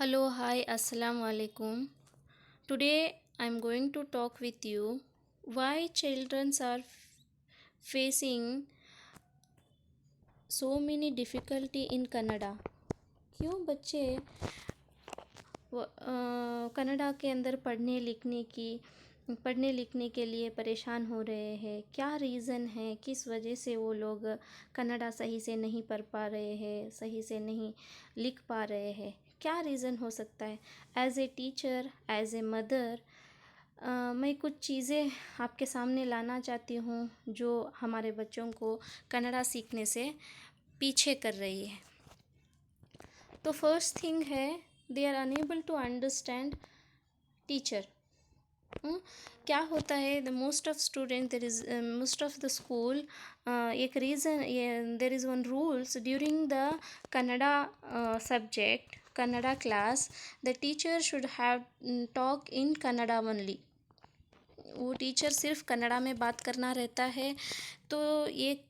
Hello, hi, assalamu alaikum. Today I'm going to talk with you why children are facing so many difficulty in Kannada. क्यों बच्चे Canada के अंदर पढ़ने लिखने के लिए परेशान हो रहे हैं। क्या रीज़न है, किस वजह से वो लोग कन्नड़ा सही से नहीं पढ़ पा रहे हैं, सही से नहीं लिख पा रहे हैं, क्या रीज़न हो सकता है। As a teacher, as a mother, मैं कुछ चीज़ें आपके सामने लाना चाहती हूँ जो हमारे बच्चों को कन्नड़ा सीखने से पीछे कर रही है। तो फर्स्ट थिंग है, they are unable to understand teacher. क्या होता है, the most of student there is most of the school एक reason, there is one rules during the Kannada subject, Kannada class, the teacher should have talk in Kannada only. वो teacher सिर्फ कन्नड़ा में बात करना रहता है। तो एक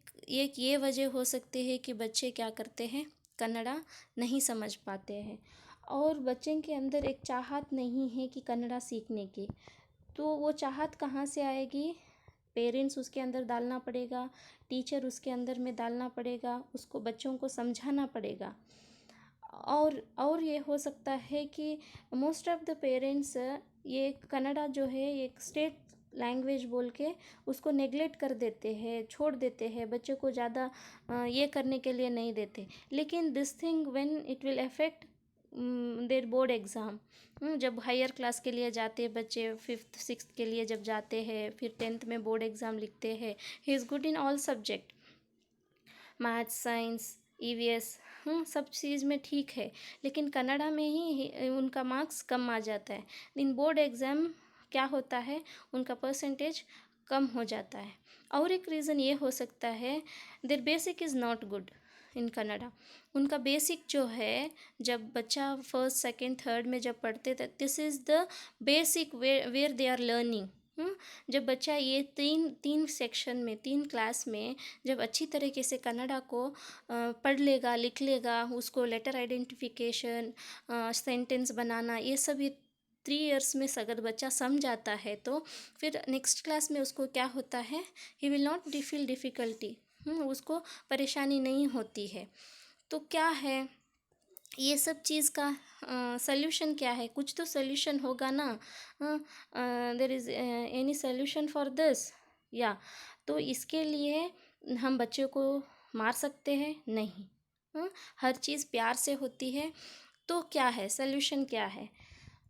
ये वजह हो सकती है कि बच्चे क्या करते हैं, कन्नड़ा नहीं समझ पाते हैं और बच्चे के अंदर एक चाहत नहीं है कि कन्नड़ा सीखने की। तो वो चाहत कहाँ से आएगी, पेरेंट्स उसके अंदर डालना पड़ेगा, टीचर उसके अंदर में डालना पड़ेगा, उसको बच्चों को समझाना पड़ेगा। और ये हो सकता है कि मोस्ट ऑफ द पेरेंट्स ये कन्नड़ा जो है एक स्टेट लैंग्वेज बोल के उसको नेगलेक्ट कर देते हैं, छोड़ देते हैं, बच्चों को ज़्यादा ये करने के लिए नहीं देते। लेकिन this thing when it will affect there board exam, जब हायर क्लास के लिए जाते हैं बच्चे, फिफ्थ सिक्स्थ के लिए जब जाते हैं, फिर टेंथ में बोर्ड एग्ज़ाम लिखते हैं, he is good in all subject, maths, science, EVS, सब चीज़ में ठीक है, लेकिन कन्नड़ा में ही उनका मार्क्स कम आ जाता है। इन बोर्ड एग्ज़ाम क्या होता है, उनका परसेंटेज कम हो जाता है। और एक रीज़न ये हो सकता है, their basic is not good in Kannada. उनका बेसिक जो है, जब बच्चा फर्स्ट सेकंड थर्ड में जब पढ़ते थे, this is the basic where they are learning. जब बच्चा ये तीन सेक्शन में, तीन क्लास में जब अच्छी तरीके से कन्नड़ा को पढ़ लेगा, लिख लेगा, उसको लेटर आइडेंटिफिकेशन, सेंटेंस बनाना, ये सब ये 3 इयर्स में अगर बच्चा समझ आता है, तो फिर नेक्स्ट क्लास में उसको क्या होता है, he will not feel difficulty, उसको परेशानी नहीं होती है। तो क्या है ये सब चीज़ का सल्यूशन क्या है, कुछ तो सल्यूशन होगा ना। There is any solution for this या? तो इसके लिए हम बच्चों को मार सकते हैं नहीं। हर चीज़ प्यार से होती है। तो क्या है सल्यूशन, क्या है?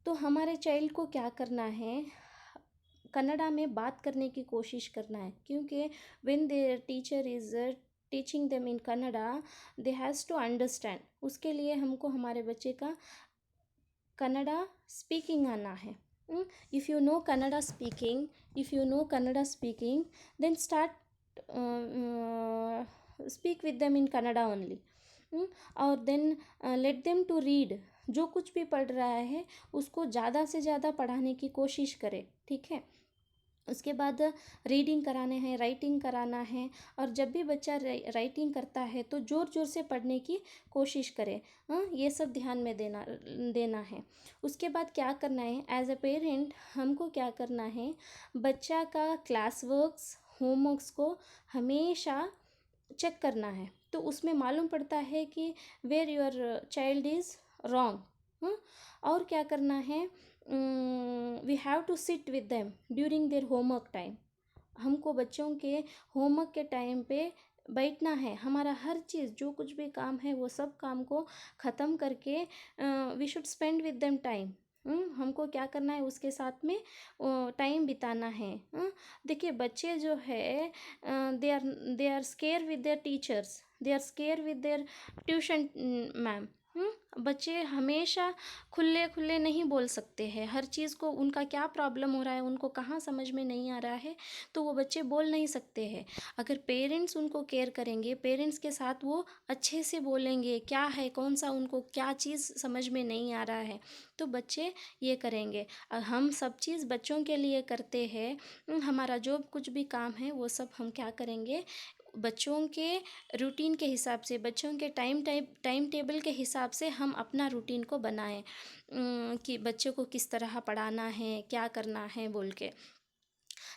तो हमारे चाइल्ड को क्या करना है, कन्नड़ा में बात करने की कोशिश करना है, क्योंकि when their teacher is teaching them in Kannada, they has to understand. उसके लिए हमको हमारे बच्चे का कन्नड़ा स्पीकिंग आना है। If you know Kannada speaking, then start speak with them in Kannada only. और then let them to read. जो कुछ भी पढ़ रहा है उसको ज़्यादा से ज़्यादा पढ़ाने की कोशिश करें, ठीक है। उसके बाद रीडिंग कराने हैं, राइटिंग कराना है, और जब भी बच्चा राइटिंग करता है तो ज़ोर ज़ोर से पढ़ने की कोशिश करे। ये सब ध्यान में देना है। उसके बाद क्या करना है, एज अ पेरेंट हमको क्या करना है, बच्चा का क्लास वर्क्स, होमवर्क्स को हमेशा चेक करना है। तो उसमें मालूम पड़ता है कि where your child is wrong. और क्या करना है, we have to sit with them during their homework time. हमको बच्चों के होमवर्क के टाइम पे बैठना है। हमारा हर चीज़, जो कुछ भी काम है, वो सब काम को ख़त्म करके we should spend with them time. हमको क्या करना है, उसके साथ में टाइम बिताना है। देखिए बच्चे जो है, they are scare with their teachers, they are scare with their tuition ma'am. बच्चे हमेशा खुले खुले नहीं बोल सकते हैं। हर चीज़ को, उनका क्या प्रॉब्लम हो रहा है, उनको कहाँ समझ में नहीं आ रहा है, तो वो बच्चे बोल नहीं सकते हैं। अगर पेरेंट्स उनको केयर करेंगे, पेरेंट्स के साथ वो अच्छे से बोलेंगे, क्या है, कौन सा उनको क्या चीज़ समझ में नहीं आ रहा है, तो बच्चे ये करेंगे। हम सब चीज़ बच्चों के लिए करते हैं। हमारा जो कुछ भी काम है वो सब हम क्या करेंगे, बच्चों के रूटीन के हिसाब से, बच्चों के टाइम टेबल के हिसाब से हम अपना रूटीन को बनाएं, कि बच्चों को किस तरह पढ़ाना है, क्या करना है बोल के।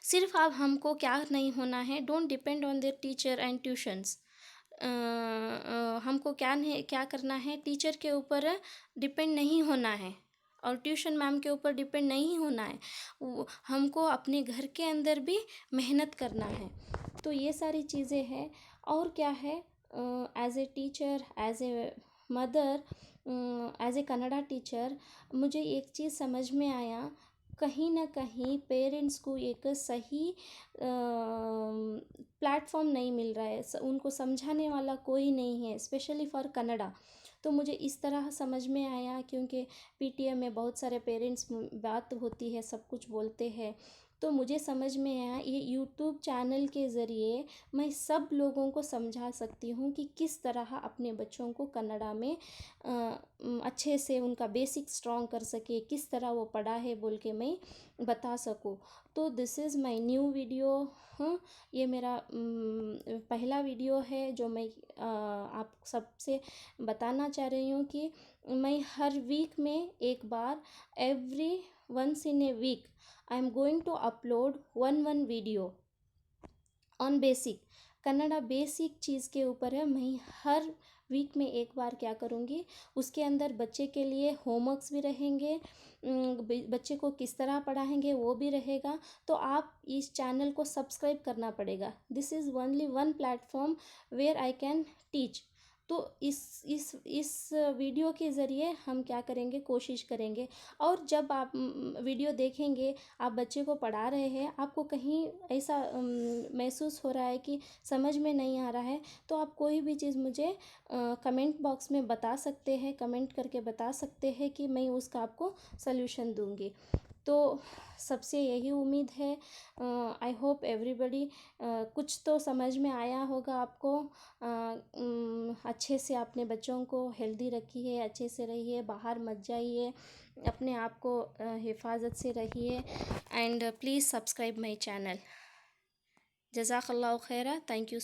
सिर्फ अब हमको क्या नहीं होना है, don't depend on their teacher and tuitions. हमको क्या करना है, टीचर के ऊपर डिपेंड नहीं होना है और ट्यूशन मैम के ऊपर डिपेंड नहीं होना है। हमको अपने घर के अंदर भी मेहनत करना है। तो ये सारी चीज़ें हैं। और क्या है, as a teacher, as a mother, as a Kannada teacher, मुझे एक चीज़ समझ में आया, कहीं ना कहीं पेरेंट्स को एक सही प्लेटफॉर्म नहीं मिल रहा है, उनको समझाने वाला कोई नहीं है, स्पेशली फॉर कन्नड़ा। तो मुझे इस तरह समझ में आया, क्योंकि पीटीएम में बहुत सारे पेरेंट्स बात होती है, सब कुछ बोलते हैं। तो मुझे समझ में आया ये यूट्यूब चैनल के ज़रिए मैं सब लोगों को समझा सकती हूँ कि किस तरह अपने बच्चों को कन्नड़ा में अच्छे से उनका बेसिक स्ट्रॉन्ग कर सके, किस तरह वो पढ़ा है बोल के मैं बता सकूँ। तो this is my new video. हाँ, ये मेरा पहला वीडियो है जो मैं आप सबसे बताना चाह रही हूँ कि मैं हर वीक में एक बार, every once in a week, I am going to upload one video on basic. Kannada basic चीज़ के ऊपर है। मैं हर वीक में एक बार क्या करूँगी, उसके अंदर बच्चे के लिए होमवर्क्स भी रहेंगे, बच्चे को किस तरह पढ़ाएंगे वो भी रहेगा। तो आप इस चैनल को सब्सक्राइब करना पड़ेगा। This is only one platform where I can teach. तो इस वीडियो के ज़रिए हम क्या करेंगे, कोशिश करेंगे। और जब आप वीडियो देखेंगे, आप बच्चे को पढ़ा रहे हैं, आपको कहीं ऐसा महसूस हो रहा है कि समझ में नहीं आ रहा है, तो आप कोई भी चीज़ मुझे कमेंट बॉक्स में बता सकते हैं, कमेंट करके बता सकते हैं कि मैं उसका आपको सल्यूशन दूंगी। तो सबसे यही उम्मीद है, आई होप एवरीबडी, कुछ तो समझ में आया होगा आपको। अच्छे से अपने बच्चों को हेल्दी रखिए, अच्छे से रहिए, बाहर मत जाइए, अपने आप को हिफाजत से रहिए। And please subscribe my channel. जज़ाकल्लाहु खैरा। Thank you.